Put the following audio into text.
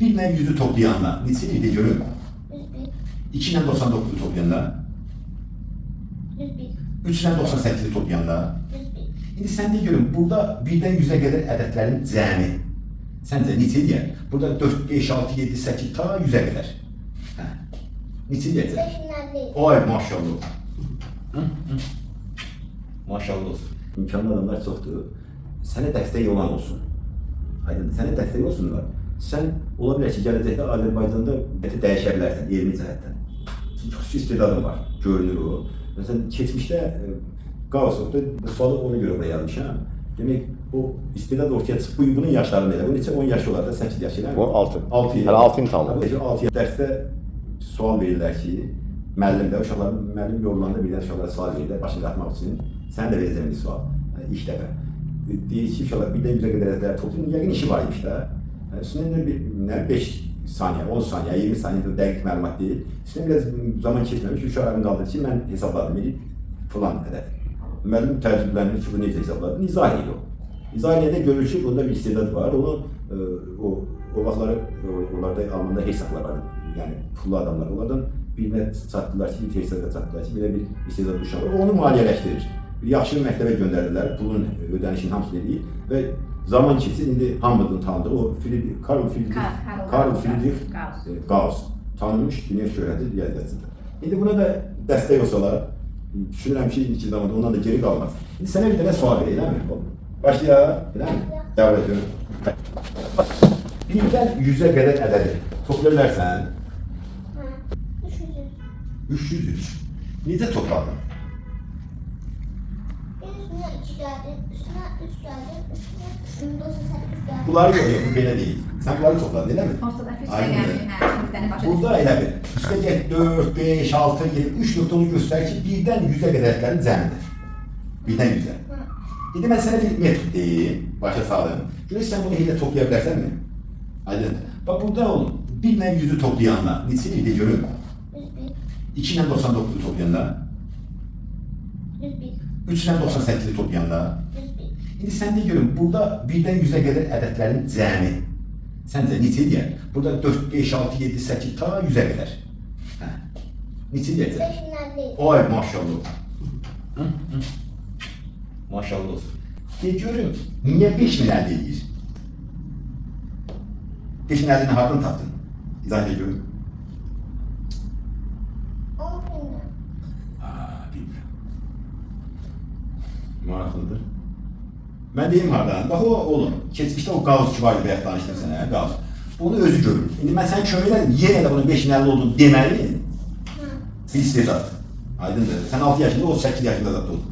1 ilə 100'ü toplayanlar neçə idi görün? 2 ilə 99'u toplayanlar, 3 ilə 98'i toplayanlar. İndi sən de görün, burada 1'dən 100'ə qədər ədədlərin cəmi. Səncə neçə deyər? Burada 4, 5, 6, 7, 8 ta 100'ə qədər. Hə. Neçə deyəcək? Ay maşallah. Maşallah olsun. İmkanlı adamlar çoxdur. Sənə dəstək olan olsun. Aydın, sənə dəstək olsunlar. Sən ola bilər ki, gələcəkdə Azərbaycanda dəyişə bilərsən, elmi cəhətdən. Çox istedadın var, görünür o. Məsələn, keçmişdə qaos oldu, sualı ona görə oraya yazmışam. Demək, o istedad ortaya çıxıb, bunun yaşlarında elə, bu neçə 10 yaş olar da, 8 yaş elə mi? O 6. 6 Hələ 6 imtahanlar. 6 dərsdə sual verirlər ki, müəllim də, uşaqların müəllim yorulanda birdən uşaqlara sual verirlər, başını qatmaq üçün. Sən də verəcəm bir sual, ilk dəfə. Deyir ki, uşaqlar 1-dən 100'ə qədər ədədlər toplayın, yəqin işi var imiş də. Üstündə 5 saniyə, 10 saniyə, 20 saniyə dəqiq məlumat deyil. Üstündə biraz zaman keçməmiş, uşaqların qaldırır ki, mən hesabladım, filan ədəd. Müəllim təəccüblənir ki, bu necə hesabladı? İzah edir o. İzah edə görür ki, bunda bir istedad var. Onu o vaxtları onlarda Almanda hesablar var. Yəni pullu adamlar. Onlardan birinə çatdılar ki, bir hesabda çatdılar ki, belə bir istedad uşağı var. Onu maliyyələşdirir. Bir yaxşı məktəbə göndərirlər, pulun ödənişini hamısını edir və zaman keçir. İndi hamımızın tanıdığı o Karl Friedrich Gauss tanınmış dünya şöhrətli riyaziyyatçıdır. İndi buna da dəstək olsalar, düşünürəm ki, indiki zamanda ondan da geri qalmaz. İndi sənə bir dənə sual verək, elə mi? Başlayaq, elə mi? Dəvət ediyorum. 1'dən 100'ə qədər ədədi toplayırlarsan? 303. Necə topladın? Üstüne 2 geldi, üstüne 3 geldi, üstüne 98 geldi. Bunları yok, bu belə değil. Sen bunları topladın, elə mi? Ortadakı üstə Aynen gəldi, öyle. hə, şimdi səni başa Burada elə bir. Üstə get 4, 5, 6, 7, 3 nöqtə onu göstərir ki, 1'dən 100'ə qədər ədədlərin cəmidir. 1'dən 100'ə. İndi mən sənə bir metod deyim, başa salım. Görürsən sən bunu elə toplaya bilərsən mi? Aydın. Bak burada olun. 1 ilə 100'ü toplayanlar neçə idi görün? 2 ilə 99'u toplayanlar, 3 ilə 98'i toplayanlar. İndi sən de görün, burada 1'dən 100'ə qədər ədədlərin cəmi. Səncə neçə deyər? Burada 4, 5, 6, 7, 8 ta 100'ə qədər. Hə. Neçə deyəcək? Ay maşallah. Maşallah olsun. De görün, niyə 5000 əldə edir? 5000 əlini hardan tapdın? İzah edə görün. 10 bin. Bilmirəm. Maraqlıdır. Mən deyim hardan? Bax o oğlum, keçmişdə o Gauss ki var bayaq danışdım sənə, Gauss. Bunu özü görür. İndi mən sən kömək edirəm, yenə də bunun 5000 əlli olduğunu deməliyim. Bir istedad. Aydındır. Sən 6 yaşında, o 8 yaşında zat oldu.